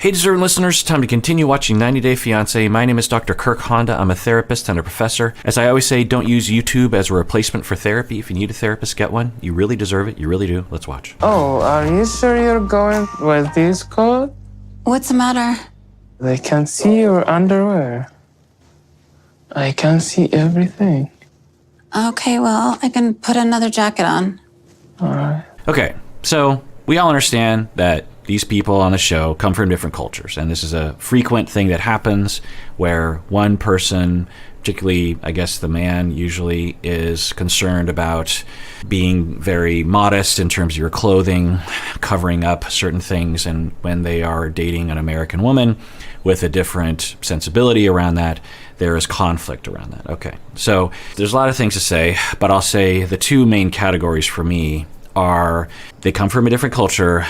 Hey, deserving listeners, time to continue watching 90 Day Fiancé. My name is Dr. Kirk Honda. I'm a therapist and a professor. As I always say, don't use YouTube as a replacement for therapy. If you need a therapist, get one. You really deserve it. You really do. Let's watch. Oh, are you sure you're going with this coat? What's the matter? They can see your underwear. I can see everything. Okay, well, I can put another jacket on. All right. Okay, so we all understand that these people on the show come from different cultures, and this is a frequent thing that happens where one person, particularly, I guess the man usually, is concerned about being very modest in terms of your clothing, covering up certain things, and when they are dating an American woman with a different sensibility around that, there is conflict around that. Okay, so there's a lot of things to say, but I'll say the two main categories for me are they come from a different culture.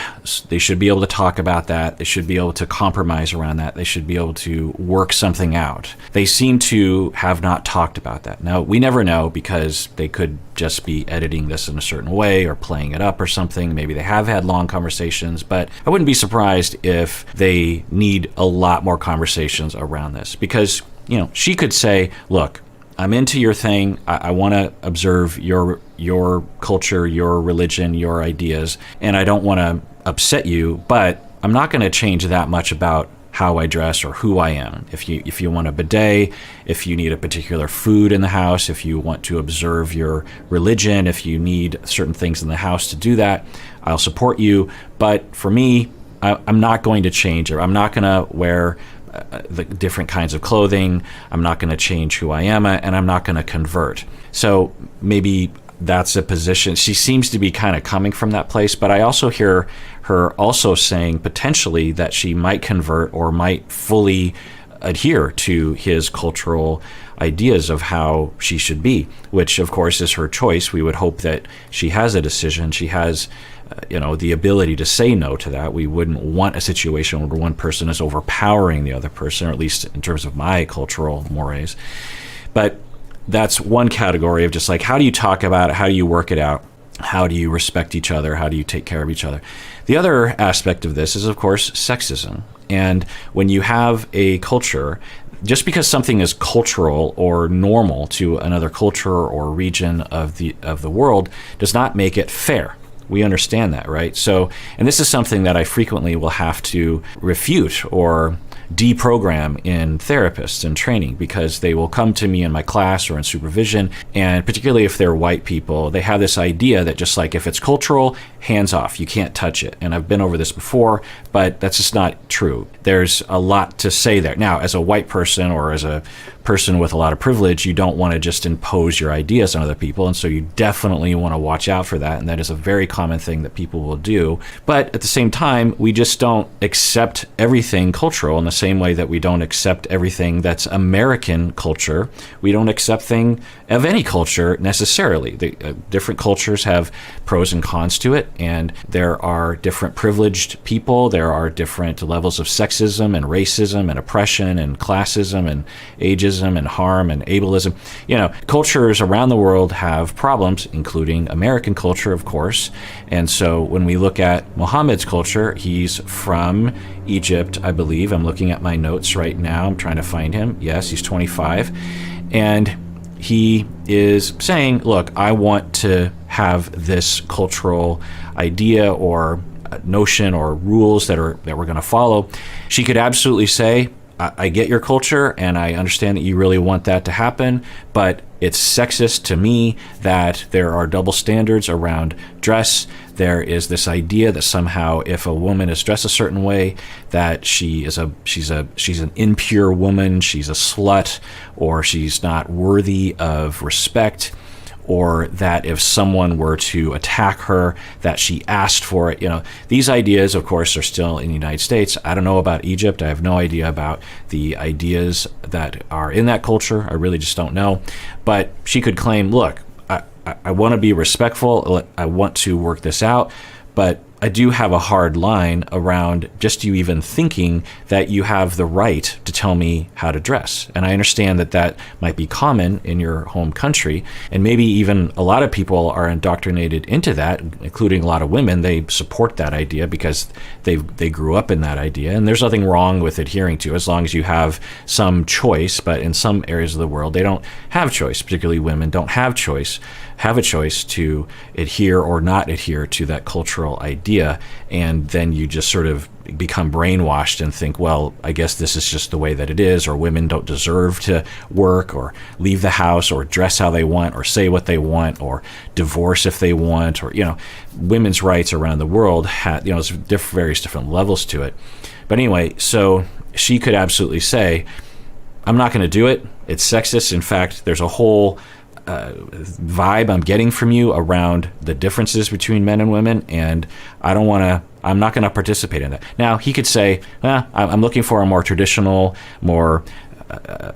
They should be able to talk about that. They should be able to compromise around that. They should be able to work something out. They seem to have not talked about that. Now, we never know because they could just be editing this in a certain way or playing it up or something. Maybe they have had long conversations, but I wouldn't be surprised if they need a lot more conversations around this because, you know, she could say, look, I'm into your thing. I want to observe your culture, your religion, your ideas, and I don't want to upset you, but I'm not going to change that much about how I dress or who I am. If you want a bidet, if you need a particular food in the house, if you want to observe your religion, if you need certain things in the house to do that, I'll support you. But for me, I'm not going to change it. I'm not going to wear the different kinds of clothing. I'm not going to change who I am, and I'm not going to convert. So maybe that's a position. She seems to be kind of coming from that place, but I also hear her also saying potentially that she might convert or might fully adhere to his cultural ideas of how she should be, which of course is her choice. We would hope that she has a decision. She has the ability to say no to that. We wouldn't want a situation where one person is overpowering the other person, or at least in terms of my cultural mores. But that's one category of just like, how do you talk about it? How do you work it out? How do you respect each other? How do you take care of each other? The other aspect of this is, of course, sexism. And when you have a culture, just because something is cultural or normal to another culture or region of the world does not make it fair. We understand that, right? So, and this is something that I frequently will have to refute or deprogram in therapists and training, because they will come to me in my class or in supervision, and particularly if they're white people, they have this idea that just like if it's cultural, hands off, you can't touch it. And I've been over this before, but that's just not true. There's a lot to say there. Now, as a white person or as a person with a lot of privilege, you don't want to just impose your ideas on other people, and so you definitely want to watch out for that, and that is a very common thing that people will do. But at the same time, we just don't accept everything cultural in the same way that we don't accept everything that's American culture. We don't accept things of any culture necessarily. Different cultures have pros and cons to it, and there are different privileged people, there are different levels of sexism and racism and oppression and classism and ageism and harm and ableism. Cultures around the world have problems, including American culture, of course. And so when we look at Mohammed's culture, he's from Egypt, I believe. I'm looking at my notes right now. I'm trying to find him. Yes, he's 25. And he is saying, look, I want to have this cultural idea or notion or rules that we're going to follow. She could absolutely say, I get your culture and I understand that you really want that to happen, but it's sexist to me that there are double standards around dress. There is this idea that somehow if a woman is dressed a certain way, that she's an impure woman, she's a slut, or she's not worthy of respect, or that if someone were to attack her, that she asked for it. These ideas, of course, are still in the United States. I don't know about Egypt. I have no idea about the ideas that are in that culture. I really just don't know. But she could claim, look, I want to be respectful. I want to work this out, but I do have a hard line around just you even thinking that you have the right to tell me how to dress. And I understand that that might be common in your home country, and maybe even a lot of people are indoctrinated into that, including a lot of women. They support that idea because they grew up in that idea, and there's nothing wrong with adhering to as long as you have some choice. But in some areas of the world, they don't have choice. Particularly women don't have a choice to adhere or not adhere to that cultural idea, and then you just sort of become brainwashed and think, well, I guess this is just the way that it is, or women don't deserve to work or leave the house or dress how they want or say what they want or divorce if they want, or women's rights around the world have there's various different levels to it. But anyway, so she could absolutely say, I'm not going to do it. It's sexist. In fact, there's a whole vibe I'm getting from you around the differences between men and women, and I'm not going to participate in that. Now, he could say, I'm looking for a more traditional, more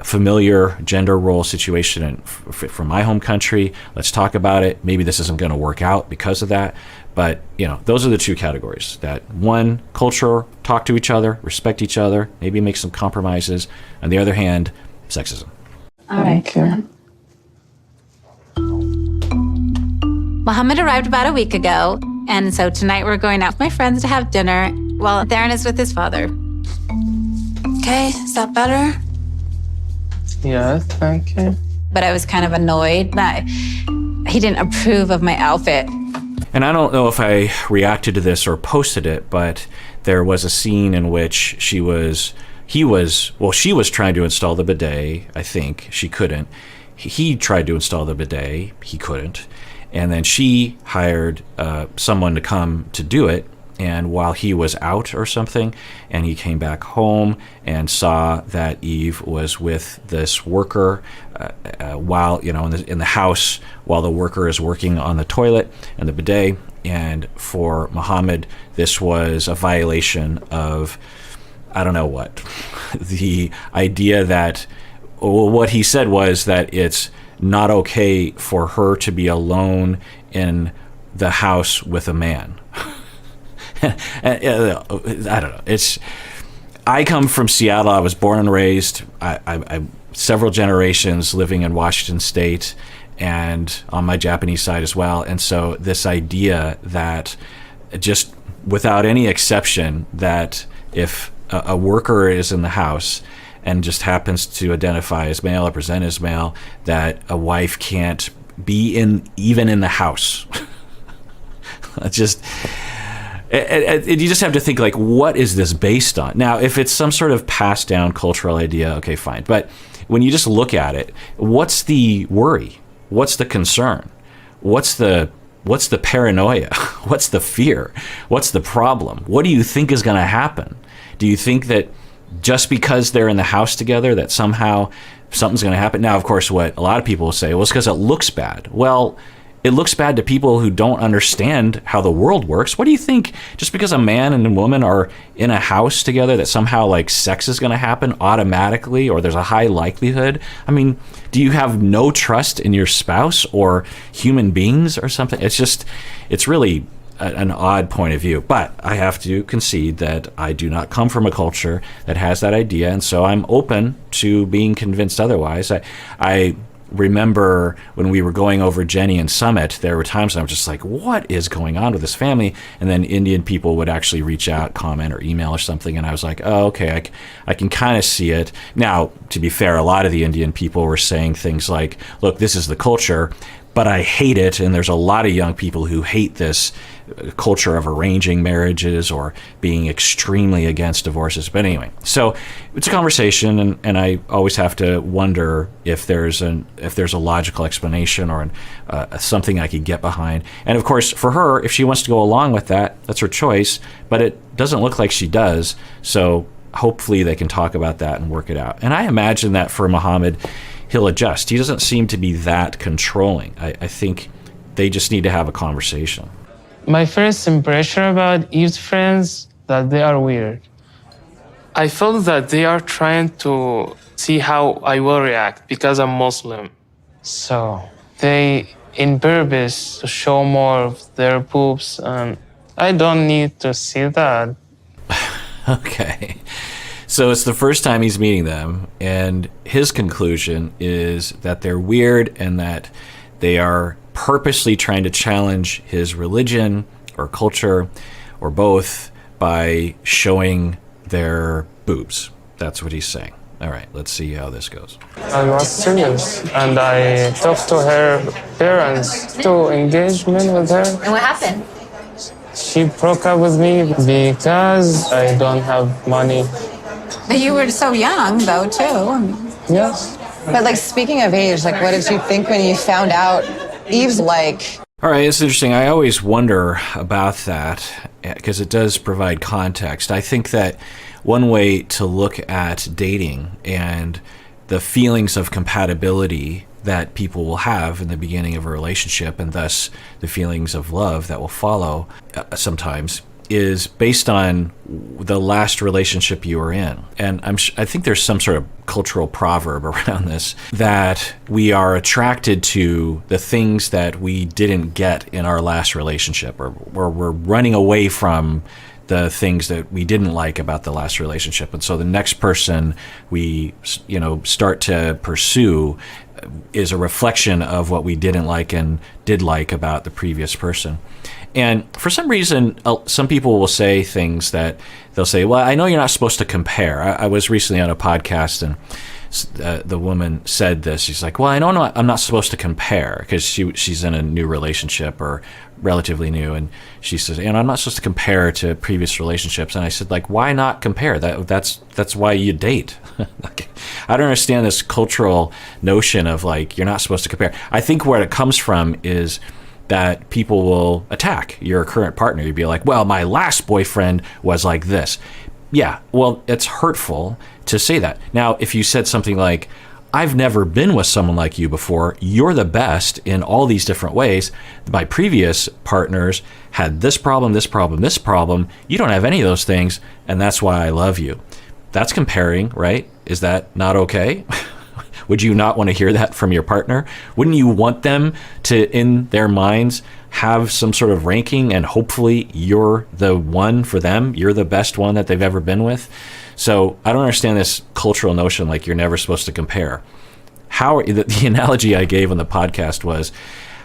familiar gender role situation from my home country. Let's talk about it. Maybe this isn't going to work out because of that. But, those are the two categories. That one, culture, talk to each other, respect each other, maybe make some compromises. On the other hand, sexism. All right. Okay. Mohamed arrived about a week ago, and so tonight we're going out with my friends to have dinner while Darren is with his father. Okay, is that better? Yes, thank you. But I was kind of annoyed that he didn't approve of my outfit. And I don't know if I reacted to this or posted it, but there was a scene in which she was trying to install the bidet. I think she couldn't. He tried to install the bidet. He couldn't. And then she hired someone to come to do it. And while he was out or something, and he came back home and saw that Yve was with this worker while, in the house, while the worker is working on the toilet and the bidet. And for Mohamed, this was a violation of, I don't know what, the idea that, what he said was that it's not okay for her to be alone in the house with a man. I don't know. I come from Seattle. I was born and raised. I several generations living in Washington State and on my Japanese side as well. And so this idea that just without any exception, that if a worker is in the house and just happens to identify as male or present as male, that a wife can't be even in the house. You just have to think, like, what is this based on? Now, if it's some sort of passed down cultural idea, okay, fine. But when you just look at it, what's the worry? What's the concern? What's the paranoia? What's the fear? What's the problem? What do you think is going to happen? Do you think that just because they're in the house together that somehow something's going to happen? Now, of course, what a lot of people will say, well, it's because it looks bad. Well, it looks bad to people who don't understand how the world works. What do you think? Just because a man and a woman are in a house together that somehow like sex is going to happen automatically, or there's a high likelihood? I mean, do you have no trust in your spouse or human beings or something? It's really an odd point of view. But I have to concede that I do not come from a culture that has that idea, and so I'm open to being convinced otherwise. I remember when we were going over Jenny and Summit, there were times when I was just like, what is going on with this family? And then Indian people would actually reach out, comment, or email or something, and I was like, oh, okay, I can kind of see it. Now, to be fair, a lot of the Indian people were saying things like, look, this is the culture, but I hate it, and there's a lot of young people who hate this culture of arranging marriages or being extremely against divorces. But anyway, so it's a conversation, and I always have to wonder if there's a logical explanation or something I could get behind. And of course, for her, if she wants to go along with that, that's her choice. But it doesn't look like she does. So hopefully they can talk about that and work it out. And I imagine that for Mohamed, he'll adjust. He doesn't seem to be that controlling. I think they just need to have a conversation. My first impression about Yve's friends, that they are weird. I felt that they are trying to see how I will react because I'm Muslim. So they, in purpose, to show more of their boobs and I don't need to see that. Okay. So it's the first time he's meeting them, and his conclusion is that they're weird and that they are purposely trying to challenge his religion or culture or both by showing their boobs. That's what he's saying. All right, let's see how this goes. I was serious, and I talked to her parents to engagement with her. And what happened? She broke up with me because I don't have money. But you were so young, though, too. Yes. But like, speaking of age, like, what did you think when you found out Yve's like? All right, it's interesting. I always wonder about that because it does provide context. I think that one way to look at dating and the feelings of compatibility that people will have in the beginning of a relationship, and thus the feelings of love that will follow sometimes, is based on the last relationship you were in. And I think there's some sort of cultural proverb around this, that we are attracted to the things that we didn't get in our last relationship, or we're running away from the things that we didn't like about the last relationship. And so the next person we, start to pursue is a reflection of what we didn't like and did like about the previous person. And for some reason, some people will say things that they'll say, well, I know you're not supposed to compare. I was recently on a podcast, and the woman said this. She's like, well, I know I'm not supposed to compare, because she's in a new relationship, or relatively new. And she says, I'm not supposed to compare to previous relationships. And I said, like, why not compare? That's why you date. I don't understand this cultural notion of like, you're not supposed to compare. I think where it comes from is that people will attack your current partner. You'd be like, well, my last boyfriend was like this. Yeah, well, it's hurtful to say that. Now, if you said something like, I've never been with someone like you before, you're the best in all these different ways, my previous partners had this problem, this problem, this problem, you don't have any of those things, and that's why I love you. That's comparing, right? Is that not okay? Would you not want to hear that from your partner? Wouldn't you want them to, in their minds, have some sort of ranking, and hopefully you're the one for them? You're the best one that they've ever been with? So I don't understand this cultural notion like you're never supposed to compare. The analogy I gave on the podcast was,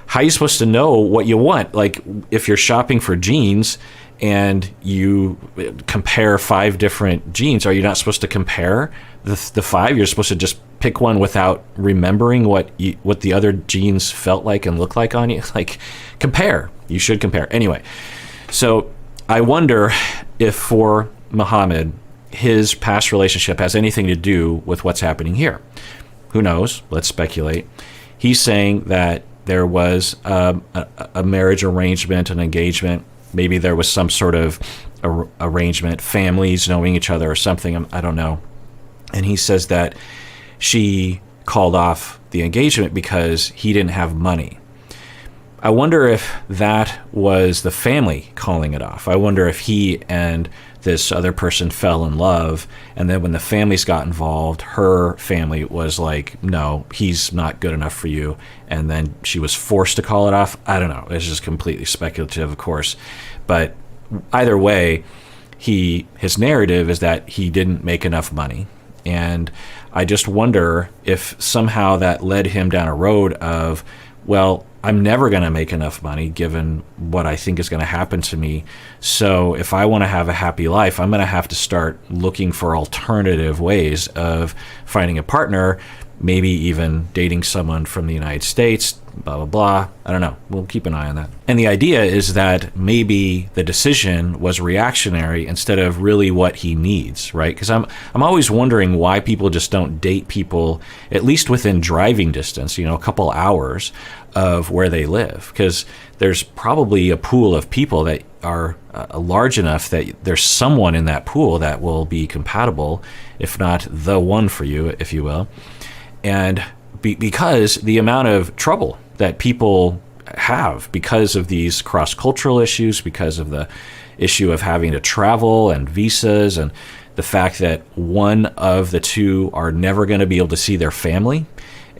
how are you supposed to know what you want? Like, if you're shopping for jeans and you compare 5 different jeans, are you not supposed to compare the 5? You're supposed to just pick one without remembering what the other jeans felt like and looked like on you. Like, compare. You should compare. Anyway, so I wonder if for Mohamed, his past relationship has anything to do with what's happening here. Who knows? Let's speculate. He's saying that there was a marriage arrangement, an engagement. Maybe there was some sort of arrangement, families knowing each other or something. I don't know. And he says that she called off the engagement because he didn't have money. I wonder if that was the family calling it off. I wonder if he and this other person fell in love, and then when the families got involved, her family was like, no, he's not good enough for you, and then she was forced to call it off. I don't know. It's just completely speculative, of course. But either way, his narrative is that he didn't make enough money. And I just wonder if somehow that led him down a road of, well, I'm never going to make enough money given what I think is going to happen to me. So if I want to have a happy life, I'm going to have to start looking for alternative ways of finding a partner, maybe even dating someone from the United States, blah, blah, blah. I don't know. We'll keep an eye on that. And the idea is that maybe the decision was reactionary instead of really what he needs, right? Because I'm always wondering why people just don't date people, at least within driving distance, a couple hours of where they live. Because there's probably a pool of people that are large enough that there's someone in that pool that will be compatible, if not the one for you, if you will. And because the amount of trouble that people have because of these cross-cultural issues, because of the issue of having to travel and visas, and the fact that one of the two are never going to be able to see their family,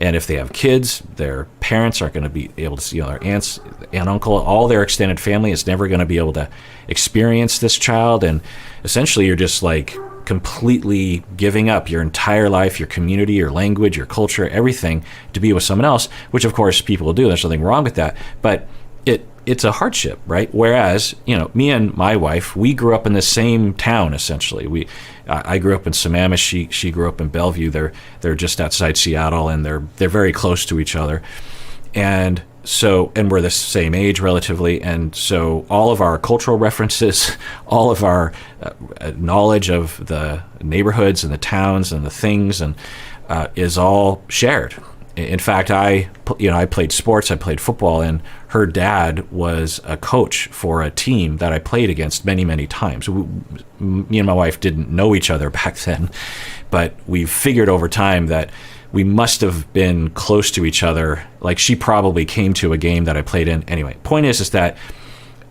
And if they have kids, their parents aren't going to be able to see, their aunts, aunt, uncle, all their extended family is never going to be able to experience this child. And essentially you're just like completely giving up your entire life, your community, your language, your culture, everything to be with someone else, which of course people will do. There's nothing wrong with that. But it's a hardship, right? Whereas, me and my wife, we grew up in the same town, essentially. I grew up in Sammamish. She grew up in Bellevue. They're just outside Seattle, and they're very close to each other. And we're the same age relatively. And so all of our cultural references, all of our knowledge of the neighborhoods and the towns and the things and is all shared. In fact, I played sports. I played football, and her dad was a coach for a team that I played against many, many times. Me and my wife didn't know each other back then, but we figured over time that we must have been close to each other. Like, she probably came to a game that I played in. Anyway, point is that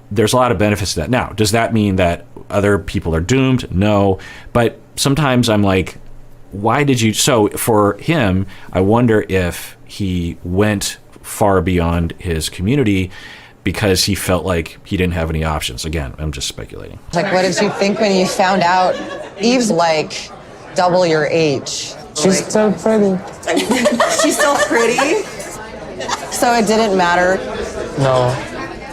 there's a lot of benefits to that. Now, does that mean that other people are doomed? No, but sometimes I'm like, why did you? So for him, I wonder if he went far beyond his community because he felt like he didn't have any options. Again, I'm just speculating. Like, what did you think when you found out Yve's like double your age? She's still pretty. She's still pretty? So it didn't matter? No.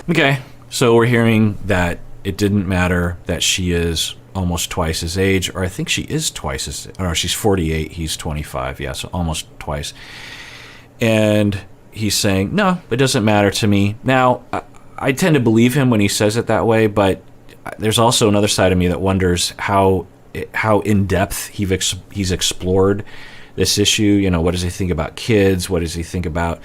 Okay, so we're hearing that it didn't matter that she is almost twice his age, or I think she is twice his, or she's 48, he's 25, yeah, so almost twice. And he's saying, no, it doesn't matter to me. Now, I tend to believe him when he says it that way, but there's also another side of me that wonders how in depth he's explored this issue. What does he think about kids? What does he think about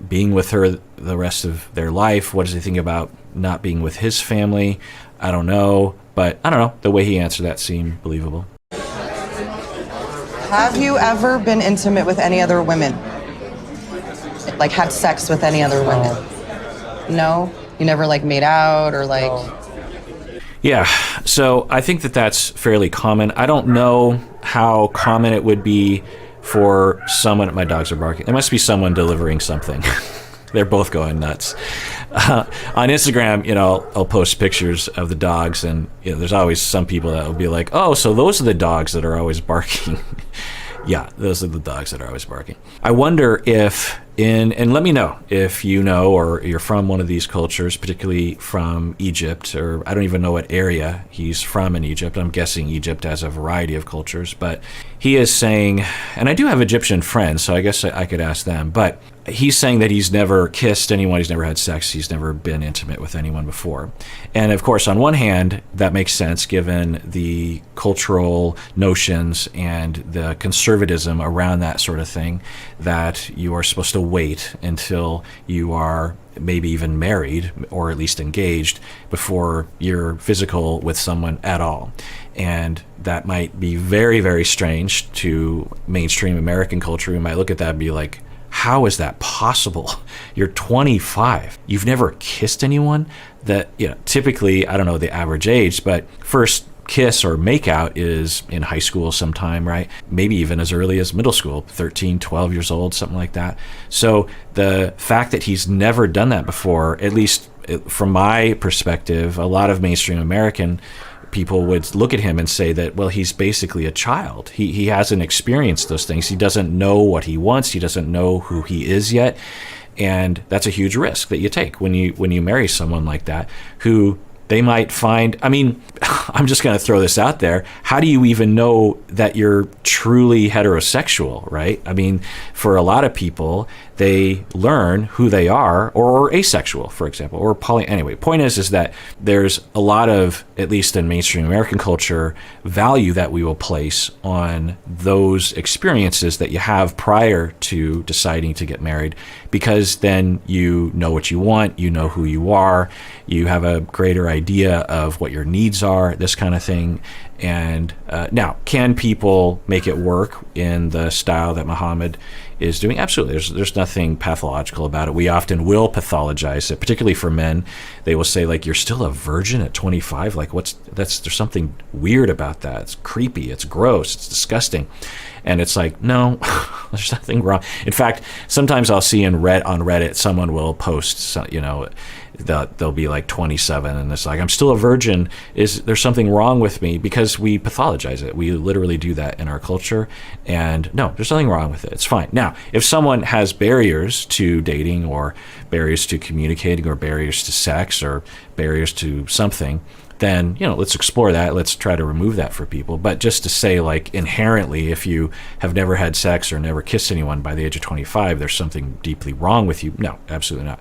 being with her the rest of their life? What does he think about not being with his family? I don't know. But I don't know, the way he answered that seemed believable. Have you ever been intimate with any other women? Like, had sex with any other women? No? You never, made out or, No. Yeah, so I think that that's fairly common. I don't know how common it would be for someone... My dogs are barking. There must be someone delivering something. They're both going nuts. On Instagram, I'll post pictures of the dogs, and there's always some people that will be like, oh, so those are the dogs that are always barking. Yeah, those are the dogs that are always barking. I wonder if and let me know if you know or you're from one of these cultures, particularly from Egypt, or I don't even know what area he's from in Egypt. I'm guessing Egypt has a variety of cultures, but he is saying, and I do have Egyptian friends, so I guess I could ask them, but he's saying that he's never kissed anyone, he's never had sex, he's never been intimate with anyone before. And of course, on one hand, that makes sense given the cultural notions and the conservatism around that sort of thing, that you are supposed to wait until you are maybe even married or at least engaged before you're physical with someone at all. And that might be very, very strange to mainstream American culture. We might look at that and be like, how is that possible? You're 25. You've never kissed anyone? That, typically, I don't know the average age, but first kiss or make out is in high school sometime, right? Maybe even as early as middle school, 13, 12 years old, something like that. So the fact that he's never done that before, at least from my perspective, a lot of mainstream American people would look at him and say that, well, he's basically a child. He hasn't experienced those things. He doesn't know what he wants. He doesn't know who he is yet. And that's a huge risk that you take when you marry someone like that, who they might find, I'm just going to throw this out there. How do you even know that you're truly heterosexual, right? For a lot of people, they learn who they are, or asexual, for example, or poly. Anyway, point is that there's a lot of, at least in mainstream American culture, value that we will place on those experiences that you have prior to deciding to get married, because then you know what you want, you know who you are, you have a greater idea of what your needs are, this kind of thing. And now, can people make it work in the style that Mohamed is doing? Absolutely. There's nothing pathological about it. We often will pathologize it, particularly for men. They will say, like, you're still a virgin at 25? Like, there's something weird about that. It's creepy. It's gross. It's disgusting. And it's like, no, there's nothing wrong. In fact, sometimes I'll see on Reddit, someone will post, they'll be like 27 and it's like, I'm still a virgin. Is there something wrong with me? Because we pathologize it. We literally do that in our culture. And no, there's nothing wrong with it. It's fine. Now, if someone has barriers to dating or barriers to communicating or barriers to sex or barriers to something, then, let's explore that. Let's try to remove that for people. But just to say, like, inherently, if you have never had sex or never kissed anyone by the age of 25, there's something deeply wrong with you. No, absolutely not.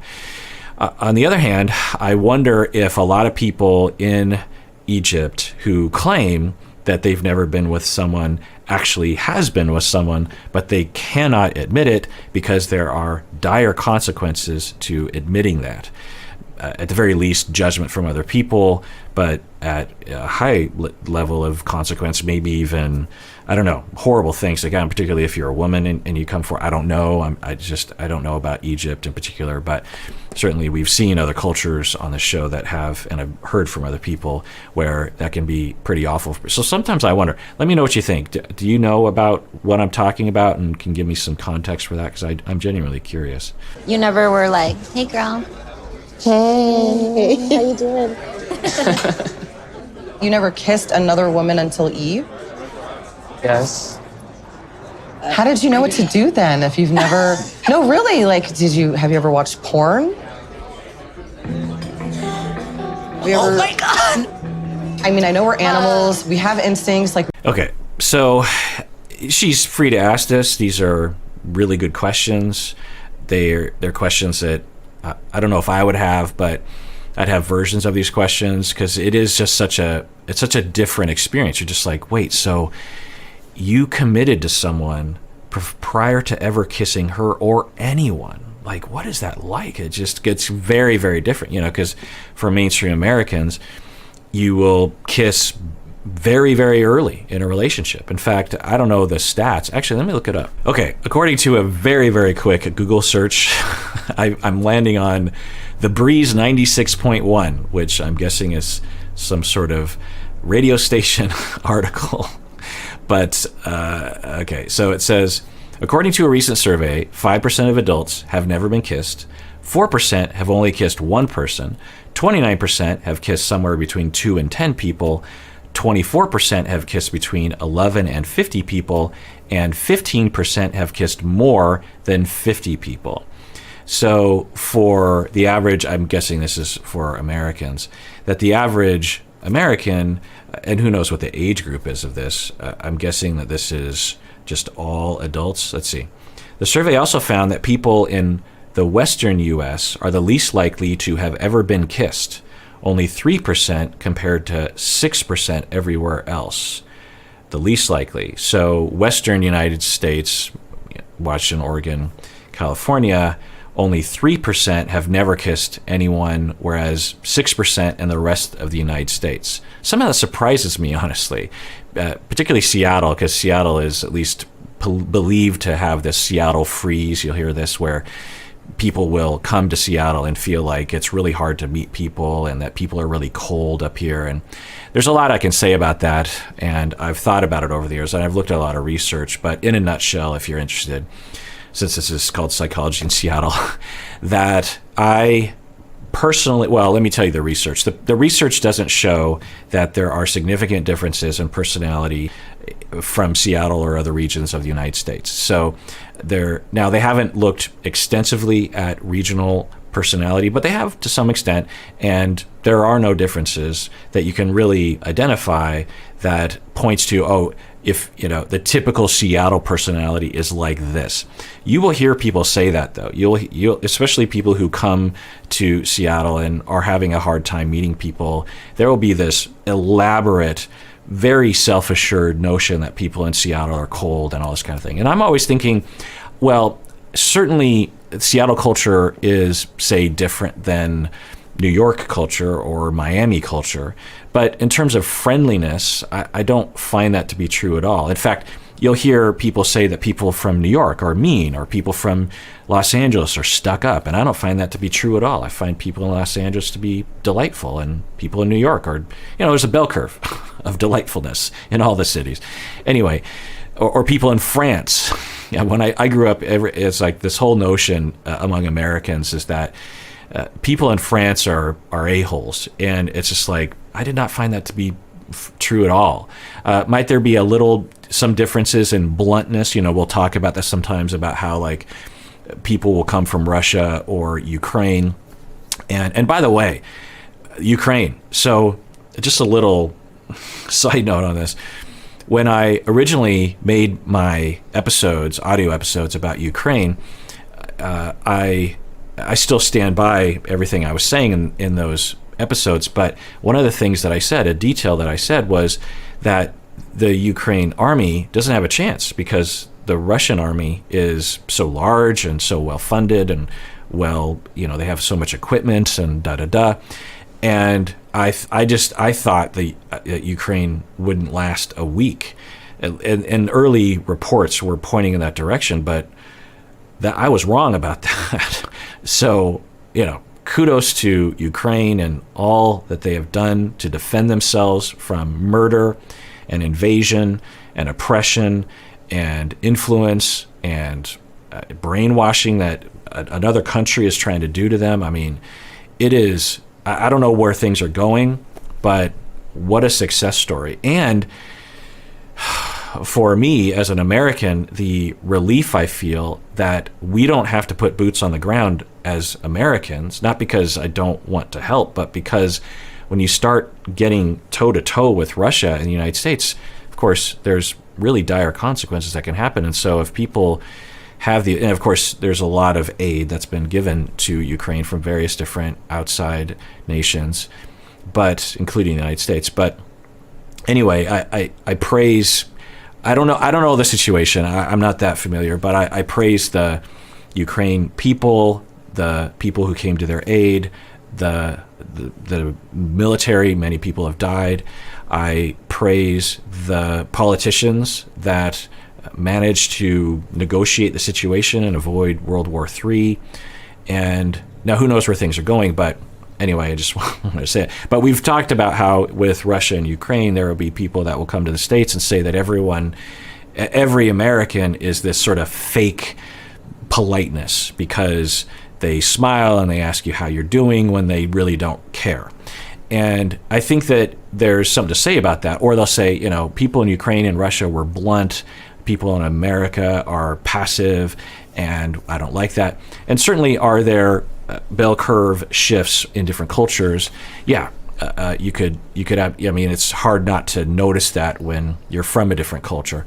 On the other hand, I wonder if a lot of people in Egypt who claim that they've never been with someone actually has been with someone, but they cannot admit it because there are dire consequences to admitting that. At the very least, judgment from other people, but at a high level of consequence, maybe even, I don't know, horrible things. Again, particularly if you're a woman and you come for, I don't know. I don't know about Egypt in particular, but certainly we've seen other cultures on the show that have, and I've heard from other people where that can be pretty awful. So sometimes I wonder, let me know what you think. Do you know about what I'm talking about and can give me some context for that? Because I'm genuinely curious. You never were like, hey, girl. Hey, how you doing? You never kissed another woman until Eve? Yes. How did you know what to do then if you've never... No, really, like, have you ever watched porn? Oh my God! I mean, I know we're animals. We have instincts. Like, Okay, so she's free to ask this. These are really good questions. They're questions that I don't know if I would have, but I'd have versions of these questions because it is just such a different experience. You're just like, wait, so you committed to someone prior to ever kissing her or anyone. Like, what is that like? It just gets very, very different, because for mainstream Americans, you will kiss very, very early in a relationship. In fact, I don't know the stats. Actually, let me look it up. Okay, according to a very, very quick Google search, I'm landing on the Breeze 96.1, which I'm guessing is some sort of radio station article. But, okay, so it says, according to a recent survey, 5% of adults have never been kissed, 4% have only kissed one person, 29% have kissed somewhere between 2 and 10 people, 24% have kissed between 11 and 50 people, and 15% have kissed more than 50 people. So for the average, I'm guessing this is for Americans, that the average American, and who knows what the age group is of this, I'm guessing that this is just all adults. Let's see. The survey also found that people in the Western U.S. are the least likely to have ever been kissed. Only 3% compared to 6% everywhere else. The least likely. So Western United States, Washington, Oregon, California, only 3% have never kissed anyone, whereas 6% in the rest of the United States. Somehow that surprises me, honestly, particularly Seattle, because Seattle is at least believed to have this Seattle freeze. You'll hear this where people will come to Seattle and feel like it's really hard to meet people and that people are really cold up here. And there's a lot I can say about that, and I've thought about it over the years, and I've looked at a lot of research. But in a nutshell, if you're interested, since this is called Psychology in Seattle, that I personally, well, let me tell you the research. The research doesn't show that there are significant differences in personality from Seattle or other regions of the United States. So now they haven't looked extensively at regional personality, but they have to some extent, and there are no differences that you can really identify that points to, if the typical Seattle personality is like this. You will hear people say that, though. You'll especially people who come to Seattle and are having a hard time meeting people. There will be this elaborate, very self-assured notion that people in Seattle are cold and all this kind of thing. And I'm always thinking, well, certainly Seattle culture is, say, different than New York culture or Miami culture, But in terms of friendliness, I don't find that to be true at all. In fact, you'll hear people say that people from New York are mean, or people from Los Angeles are stuck up, and I don't find that to be true at all. I find people in Los Angeles to be delightful, and people in New York are, there's a bell curve of delightfulness in all the cities. Anyway, or people in France. Yeah, when I grew up, it's like this whole notion among Americans is that people in France are a-holes, and it's just like, I did not find that to be true at all. Might there be some differences in bluntness? We'll talk about this sometimes, about how like people will come from Russia or Ukraine. And by the way, Ukraine. So just a little side note on this. When I originally made my audio episodes about Ukraine, I still stand by everything I was saying in those episodes. But one of the things that I said, a detail that I said, was that the Ukraine army doesn't have a chance because the Russian army is so large and so well funded and they have so much equipment and And I thought that Ukraine wouldn't last a week, and early reports were pointing in that direction, but that I was wrong about that. So, kudos to Ukraine and all that they have done to defend themselves from murder and invasion and oppression and influence and brainwashing that another country is trying to do to them. I mean, it is, I don't know where things are going, but what a success story. And for me as an American, the relief I feel that we don't have to put boots on the ground as Americans, not because I don't want to help, but because when you start getting toe-to-toe with Russia and the United States, of course, there's really dire consequences that can happen. And so if people and of course, there's a lot of aid that's been given to Ukraine from various different outside nations, but including the United States. But anyway, I praise, I don't know the situation. I'm not that familiar, but I praise the Ukraine people, the people who came to their aid, the military. Many people have died. I praise the politicians that managed to negotiate the situation and avoid World War III. And now who knows where things are going, but anyway, I just want to say it. But we've talked about how with Russia and Ukraine, there will be people that will come to the States and say that every American is this sort of fake politeness because they smile and they ask you how you're doing when they really don't care. And I think that there's something to say about that. Or they'll say, people in Ukraine and Russia were blunt, people in America are passive, and I don't like that. And certainly are there bell curve shifts in different cultures? Yeah, you could have, it's hard not to notice that when you're from a different culture.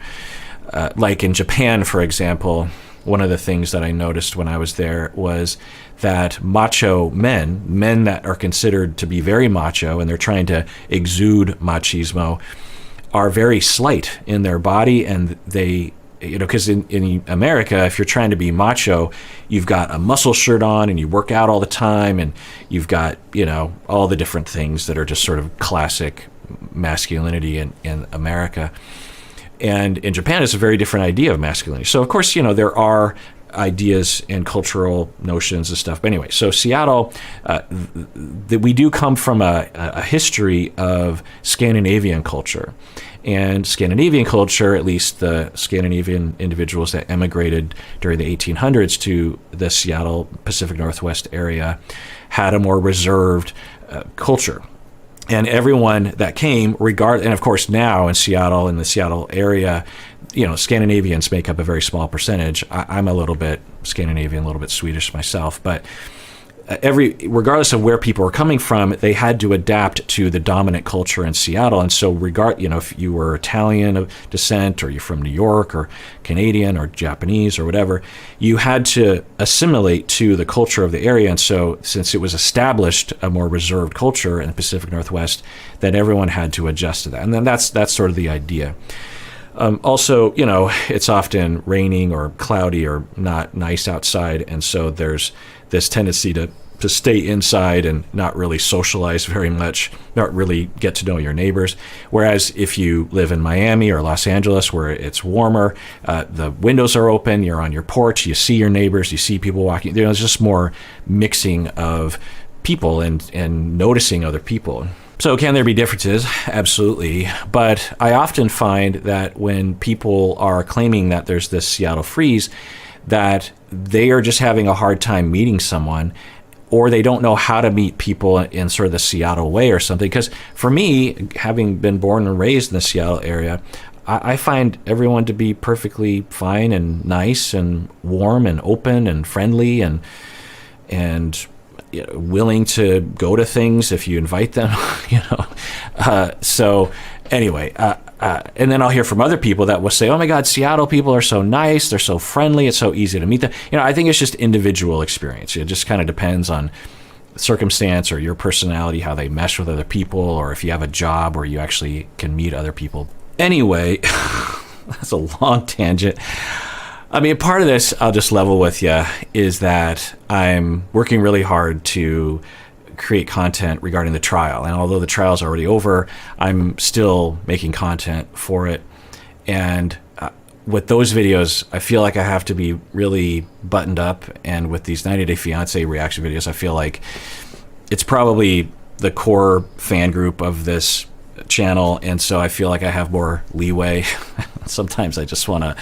Like in Japan, for example, one of the things that I noticed when I was there was that macho men that are considered to be very macho, and they're trying to exude machismo, are very slight in their body. And they, because in America, if you're trying to be macho, you've got a muscle shirt on and you work out all the time, and you've got, all the different things that are just sort of classic masculinity in America. And in Japan, it's a very different idea of masculinity. So, of course, there are ideas and cultural notions and stuff. But anyway, so Seattle, we do come from a history of Scandinavian culture. And Scandinavian culture, at least the Scandinavian individuals that emigrated during the 1800s to the Seattle Pacific Northwest area, had a more reserved culture. And everyone that came, and of course now in Seattle, in the Seattle area, Scandinavians make up a very small percentage. I'm a little bit Scandinavian, a little bit Swedish myself, but regardless of where people were coming from, they had to adapt to the dominant culture in Seattle. And so if you were Italian of descent, or you're from New York or Canadian or Japanese or whatever, you had to assimilate to the culture of the area. And so since it was established a more reserved culture in the Pacific Northwest, then everyone had to adjust to that. And then that's sort of the idea. Also, it's often raining or cloudy or not nice outside, and so there's this tendency to to stay inside and not really socialize very much, not really get to know your neighbors. Whereas if you live in Miami or Los Angeles, where it's warmer, the windows are open, you're on your porch, you see your neighbors, you see people walking. There's just more mixing of people and noticing other people. So can there be differences? Absolutely. But I often find that when people are claiming that there's this Seattle freeze, that they are just having a hard time meeting someone, or they don't know how to meet people in sort of the Seattle way or something. Because for me, having been born and raised in the Seattle area, I find everyone to be perfectly fine and nice and warm and open and friendly and willing to go to things if you invite them, So anyway, and then I'll hear from other people that will say, oh my God, Seattle people are so nice. They're so friendly. It's so easy to meet them. I think it's just individual experience. It just kind of depends on circumstance or your personality, how they mesh with other people, or if you have a job where you actually can meet other people. Anyway, that's a long tangent. I mean, part of this, I'll just level with you, is that I'm working really hard to create content regarding the trial. And although the trial is already over, I'm still making content for it. And with those videos, I feel like I have to be really buttoned up. And with these 90 Day Fiancé reaction videos, I feel like it's probably the core fan group of this channel. And so I feel like I have more leeway. Sometimes I just want to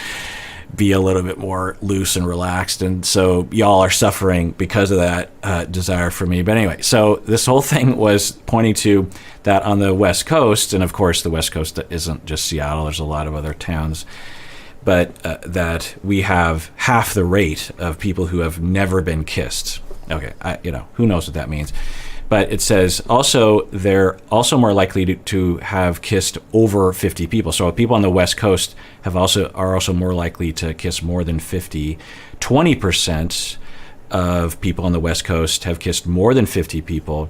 be a little bit more loose and relaxed, and so y'all are suffering because of that desire for me. But anyway, so this whole thing was pointing to that on the West Coast, and of course the West Coast isn't just Seattle, there's a lot of other towns, but that we have half the rate of people who have never been kissed. Okay, who knows what that means. But it says also they're also more likely to have kissed over 50 people. So people on the West Coast are also more likely to kiss more than 50. 20% of people on the West Coast have kissed more than 50 people,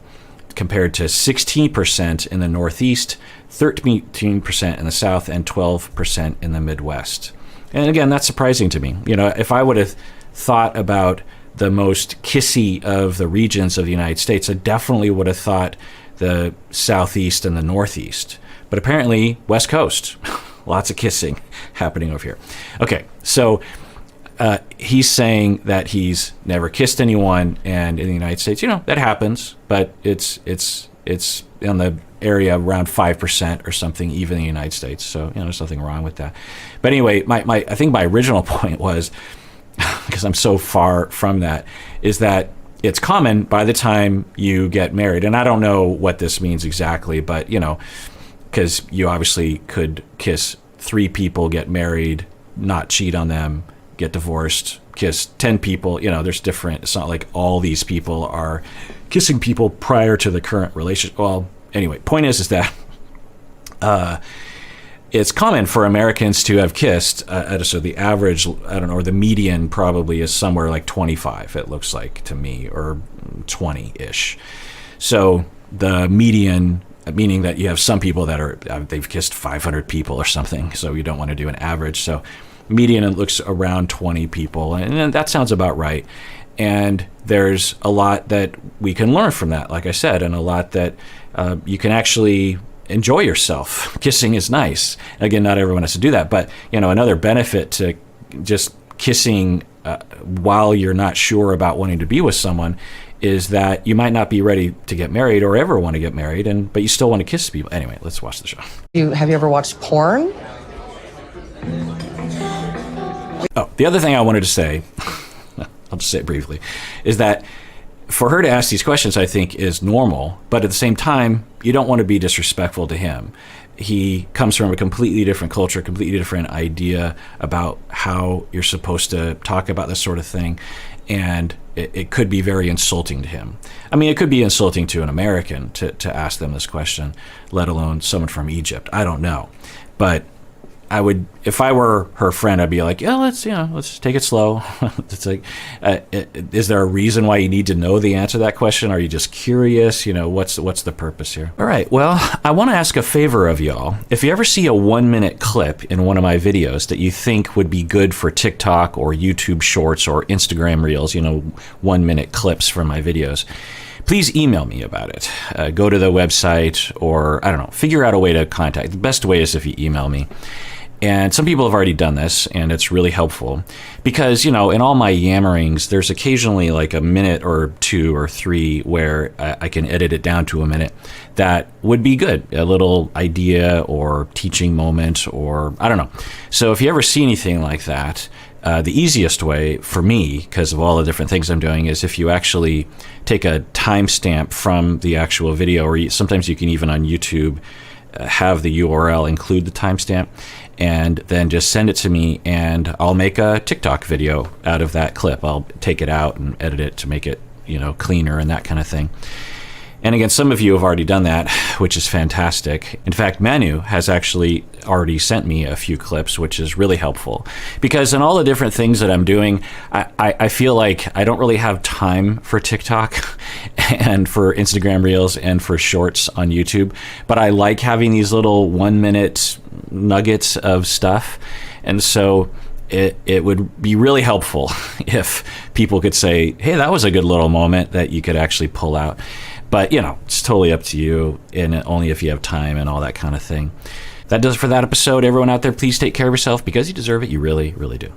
compared to 16% in the Northeast, 13% in the South, and 12% in the Midwest. And again, that's surprising to me. If I would have thought about the most kissy of the regions of the United States, I definitely would have thought the Southeast and the Northeast. But apparently, West Coast, lots of kissing happening over here. Okay, so he's saying that he's never kissed anyone, and in the United States, that happens, but it's in the area around 5% or something, even in the United States. So there's nothing wrong with that. But anyway, I think my original point was, because I'm so far from that, is that it's common by the time you get married. And I don't know what this means exactly, but, because you obviously could kiss 3 people, get married, not cheat on them, get divorced, kiss 10 people. There's different. It's not like all these people are kissing people prior to the current relationship. Well, anyway, point is that it's common for Americans to have kissed, so the average, I don't know, or the median probably is somewhere like 25, it looks like to me, or 20-ish. So the median, meaning that you have some people that they've kissed 500 people or something, so you don't want to do an average. So median, it looks around 20 people, and that sounds about right. And there's a lot that we can learn from that, like I said, and a lot that you can actually enjoy yourself. Kissing is nice. Again, not everyone has to do that, but another benefit to just kissing while you're not sure about wanting to be with someone is that you might not be ready to get married or ever want to get married, but you still want to kiss people. Anyway, let's watch the show. Have you ever watched porn? Oh, the other thing I wanted to say, I'll just say it briefly, is that for her to ask these questions, I think, is normal, but at the same time, you don't want to be disrespectful to him. He comes from a completely different culture, completely different idea about how you're supposed to talk about this sort of thing, and it could be very insulting to him. I mean, it could be insulting to an American to ask them this question, let alone someone from Egypt. I don't know. But I would, if I were her friend, I'd be like, yeah, let's take it slow. It's like, is there a reason why you need to know the answer to that question? Are you just curious? What's the purpose here? All right. Well, I want to ask a favor of y'all. If you ever see a 1-minute clip in one of my videos that you think would be good for TikTok or YouTube Shorts or Instagram Reels, 1-minute clips from my videos, please email me about it. Go to the website, or I don't know, figure out a way to contact. The best way is if you email me. And some people have already done this, and it's really helpful because, in all my yammerings, there's occasionally like a minute or 2 or 3 where I can edit it down to a minute. That would be good. A little idea or teaching moment, or I don't know. So if you ever see anything like that, the easiest way for me, because of all the different things I'm doing, is if you actually take a timestamp from the actual video, or sometimes you can even on YouTube have the URL include the timestamp, and then just send it to me, and I'll make a TikTok video out of that clip. I'll take it out and edit it to make it, cleaner and that kind of thing. And again, some of you have already done that, which is fantastic. In fact, Manu has actually already sent me a few clips, which is really helpful. Because in all the different things that I'm doing, I feel like I don't really have time for TikTok and for Instagram Reels and for Shorts on YouTube. But I like having these little 1-minute nuggets of stuff. And so it would be really helpful if people could say, hey, that was a good little moment that you could actually pull out. But, it's totally up to you, and only if you have time and all that kind of thing. That does it for that episode. Everyone out there, please take care of yourself because you deserve it. You really, really do.